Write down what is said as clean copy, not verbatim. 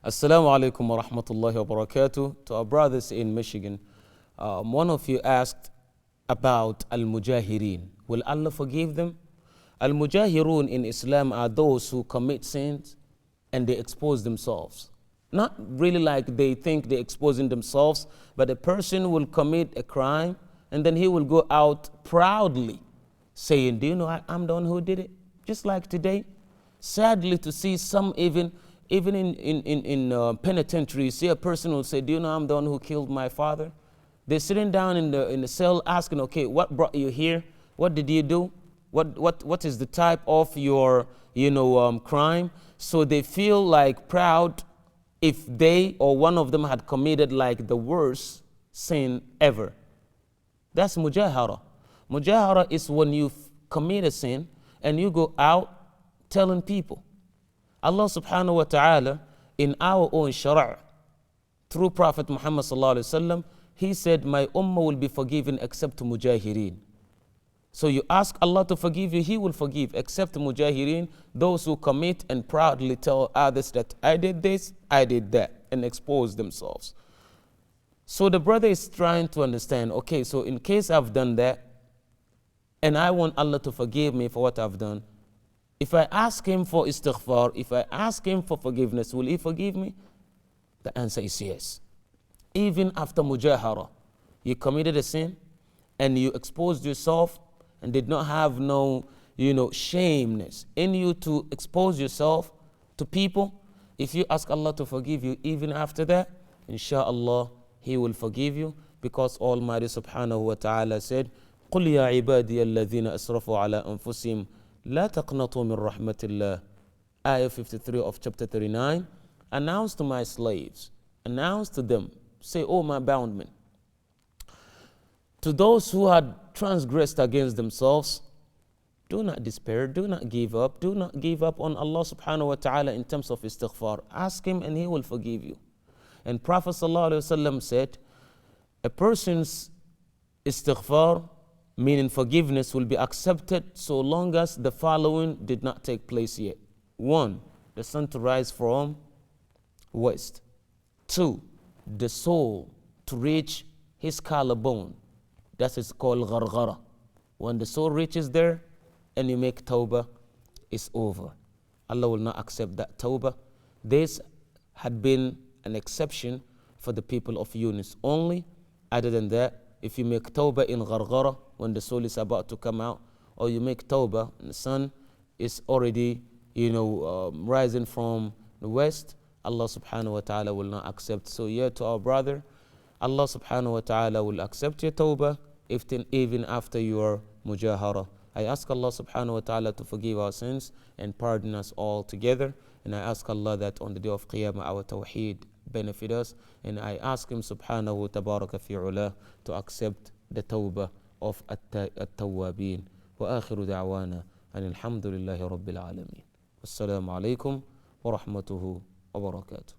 Assalamu alaikum wa rahmatullahi wa barakatuh. To our brothers in Michigan, one of you asked about al-mujahireen. Will Allah forgive them? Al-mujahirun in Islam are those who commit sins and they expose themselves. Not really like they think they're exposing themselves, but a person will commit a crime and then he will go out proudly saying, do you know I'm the one who did it? Just like today. Sadly to see some even in penitentiary, you see a person will say, do you know I'm the one who killed my father? They're sitting down in the cell asking, okay, what brought you here? What did you do? What is the type of your crime? So they feel like proud if they or one of them had committed like the worst sin ever. That's mujahara. Mujahara is when you commit a sin and you go out telling people. Allah subhanahu wa ta'ala in our own shara' through Prophet Muhammad sallallahu alaihi wasallam, he said, my ummah will be forgiven except mujahireen. So you ask Allah to forgive you, He will forgive, except mujahireen, those who commit and proudly tell others that I did this, I did that, and expose themselves. So the brother is trying to understand, okay, so in case I've done that, and I want Allah to forgive me for what I've done, if I ask Him for istighfar, if I ask Him for forgiveness, will He forgive me? The answer is yes. Even after mujahara, you committed a sin and you exposed yourself and did not have no, shameness in you to expose yourself to people. If you ask Allah to forgive you, even after that, inshallah, He will forgive you, because Almighty subhanahu wa ta'ala said, قُلْ يَا عِبَادِيَ الَّذِينَ أَسْرَفُوا عَلَىٰ أَنفُسِهِمْ لَا تَقْنَطُوا مِنْ رَحْمَةِ اللَّهِ. Ayah 53 of chapter 39. Announce to my slaves, announce to them, say, oh my boundmen, to those who had transgressed against themselves, do not despair, do not give up on Allah subhanahu wa ta'ala in terms of istighfar. Ask Him and He will forgive you. And Prophet sallallahu alaihi wasallam said, a person's istighfar, meaning forgiveness, will be accepted so long as the following did not take place yet. 1, the sun to rise from west. 2, the soul to reach his collarbone. That is called gharghara. When the soul reaches there and you make tawbah, it's over. Allah will not accept that tawbah. This had been an exception for the people of Yunus only. Other than that, if you make tawbah in gharghara, when the soul is about to come out, or you make tawbah and the sun is already, rising from the west, Allah subhanahu wa ta'ala will not accept. So yeah, to our brother, Allah subhanahu wa ta'ala will accept your tawbah even after your mujahara. I ask Allah subhanahu wa ta'ala to forgive our sins and pardon us all together. And I ask Allah that on the day of Qiyamah our tawheed benefit us. And I ask Him subhanahu tabaraka fi'ulah to accept the tawbah of at-tawwabin. Wa akhiru da'wana and alhamdulillahi rabbil alameen. Wassalamu alaikum wa rahmatuhu wa barakatuh.